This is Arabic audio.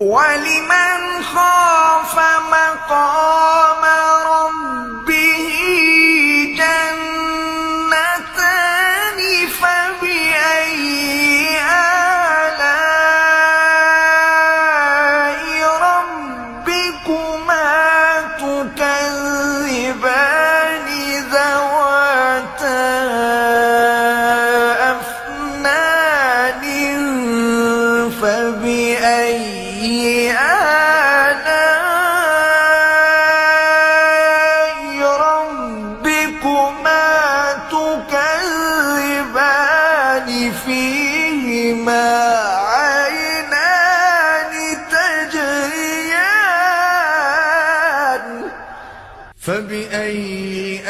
ولمن خاف مقام ربه جنتان فبأي آلاء ربكما تكذبان ذواتا أفنان فبأي آلاء ربكما تكذبان فيهما عينان تجريان فبأي